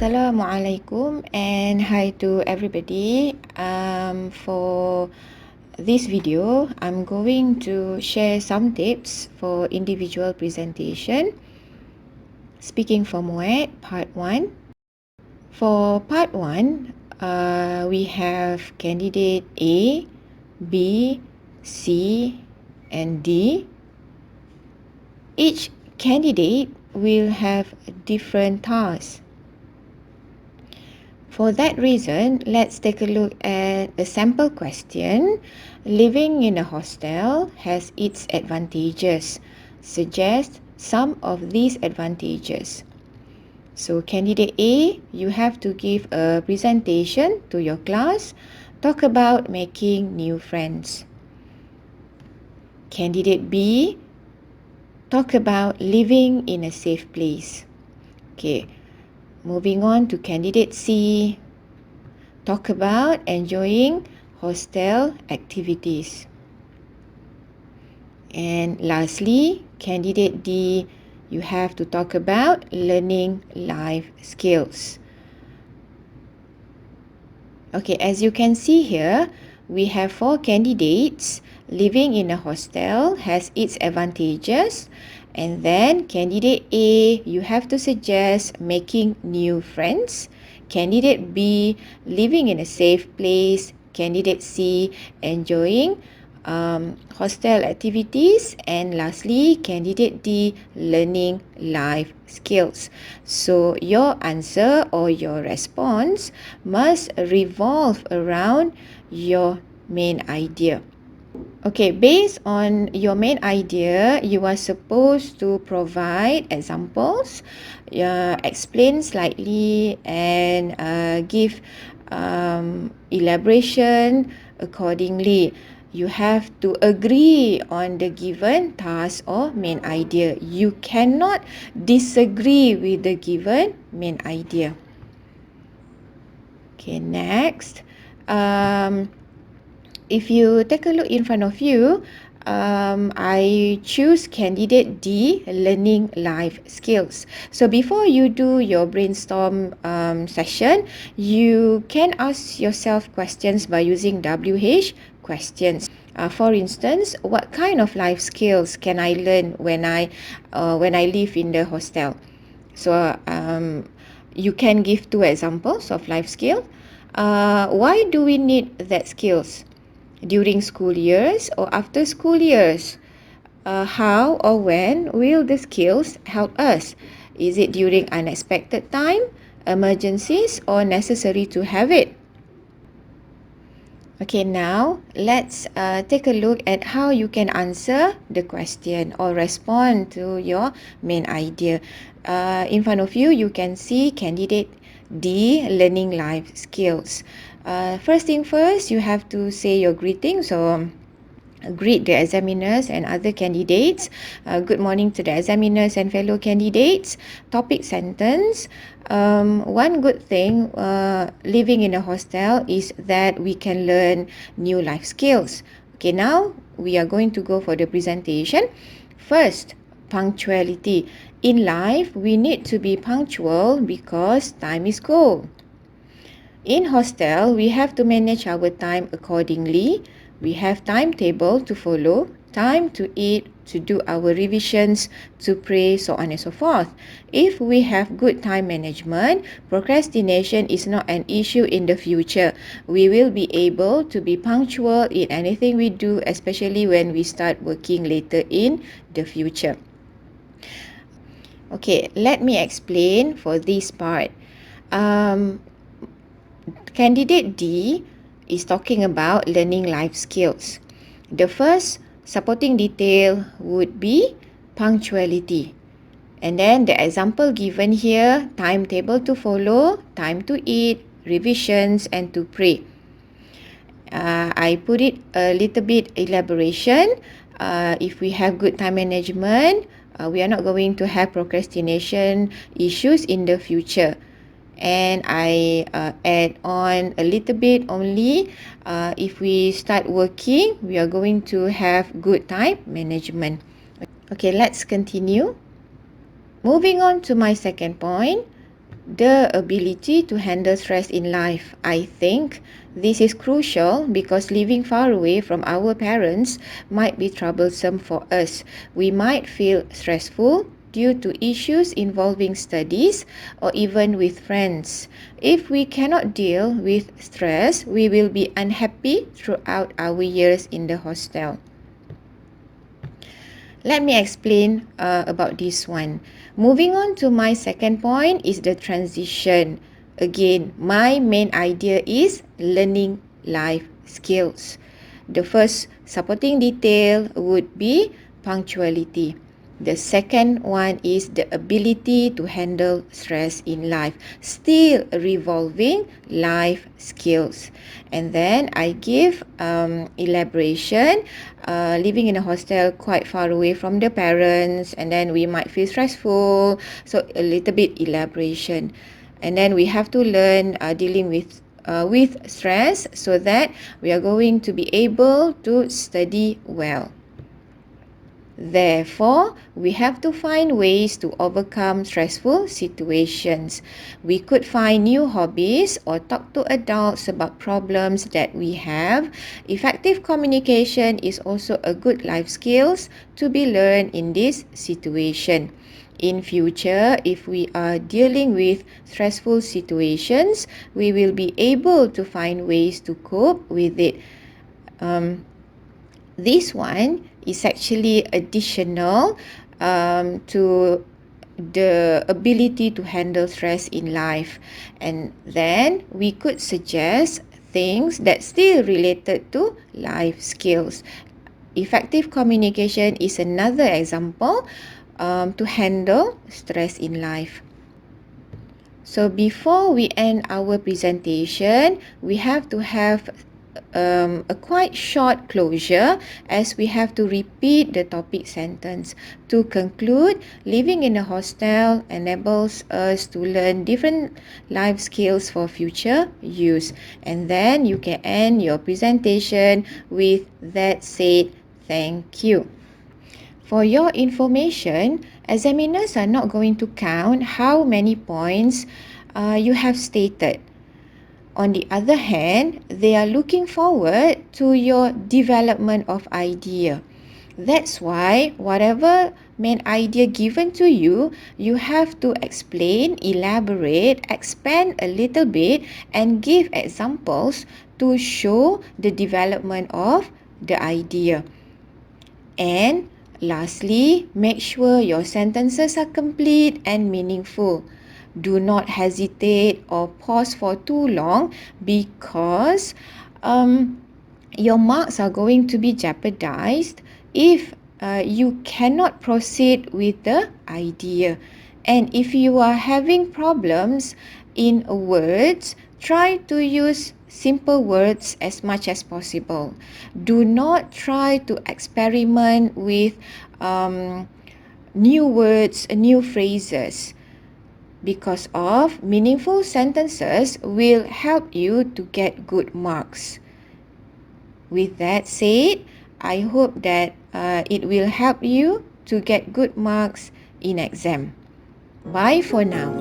Assalamualaikum and hi to everybody. For this video, I'm going to share some tips for individual presentation. Speaking for Muet, part 1. For part 1, we have candidate A, B, C, and D. Each candidate will have different tasks. For that reason, let's take a look at a sample question. Living in a hostel has its advantages. Suggest some of these advantages. So candidate A, you have to give a presentation to your class. Talk about making new friends. Candidate B, talk about living in a safe place. Okay. Moving on to candidate C, talk about enjoying hostel activities. And lastly, candidate D, you have to talk about learning life skills. Okay, as you can see here, we have 4 candidates. Living in a hostel has its advantages. And then candidate A, you have to suggest making new friends. Candidate B, living in a safe place. Candidate C, enjoying hostel activities. And lastly, candidate D, learning life skills. So your answer or your response must revolve around your main idea. Okay, based on your main idea, you are supposed to provide examples, explain slightly, and give elaboration accordingly. You have to agree on the given task or main idea. You cannot disagree with the given main idea. Okay, next. If you take a look in front of you, I choose candidate D, learning life skills. So before you do your brainstorm session, you can ask yourself questions by using WH questions. For instance, what kind of life skills can I learn when I live in the hostel? So you can give 2 examples of life skill. Why do we need that skills? During school years or after school years? How or when will the skills help us? Is it during unexpected time, emergencies, or necessary to have it? Okay, now let's take a look at how you can answer the question or respond to your main idea. In front of you, you can see candidate D, learning life skills. First thing first, you have to say your greetings or greet the examiners and other candidates. Good morning to the examiners and fellow candidates. Topic sentence. One good thing living in a hostel is that we can learn new life skills. Okay, now we are going to go for the presentation. First, punctuality. In life, we need to be punctual because time is gold. In hostel, we have to manage our time accordingly. We have timetable to follow, time to eat, to do our revisions, to pray, so on and so forth. If we have good time management, procrastination is not an issue in the future. We will be able to be punctual in anything we do, especially when we start working later in the future. Okay, let me explain for this part. Candidate D is talking about learning life skills. The first supporting detail would be punctuality. And then the example given here, timetable to follow, time to eat, revisions, and to pray. I put it a little bit elaboration. If we have good time management, we are not going to have procrastination issues in the future. And I add on a little bit only. If we start working, we are going to have good time management. Okay, let's continue. Moving on to my second point. the ability to handle stress in life. I think this is crucial because living far away from our parents might be troublesome for us. We might feel stressful due to issues involving studies or even with friends. If we cannot deal with stress, we will be unhappy throughout our years in the hostel. Let me explain about this one. Moving on to my second point is the transition. Again, my main idea is learning life skills. The first supporting detail would be punctuality. The second one is the ability to handle stress in life, still revolving life skills. And then I give elaboration, living in a hostel quite far away from the parents, and then we might feel stressful, so a little bit elaboration. And then we have to learn dealing with stress so that we are going to be able to study well. Therefore, we have to find ways to overcome stressful situations. We could find new hobbies or talk to adults about problems that we have. Effective communication is also a good life skills to be learned in this situation. In future, if we are dealing with stressful situations, we will be able to find ways to cope with it. This one is actually additional to the ability to handle stress in life. And then we could suggest things that still related to life skills. Effective communication is another example to handle stress in life. So before we end our presentation, we have to have a quite short closure as we have to repeat the topic sentence. To conclude, living in a hostel enables us to learn different life skills for future use. And then you can end your presentation with that said, thank you. For your information, examiners are not going to count how many points you have stated. On the other hand, they are looking forward to your development of idea. That's why whatever main idea given to you, you have to explain, elaborate, expand a little bit and give examples to show the development of the idea. And lastly, make sure your sentences are complete and meaningful. Do not hesitate or pause for too long because your marks are going to be jeopardized if you cannot proceed with the idea. And if you are having problems in words, try to use simple words as much as possible. Do not try to experiment with new words, new phrases. Because of meaningful sentences will help you to get good marks. With that said, I hope that it will help you to get good marks in exam. Bye for now.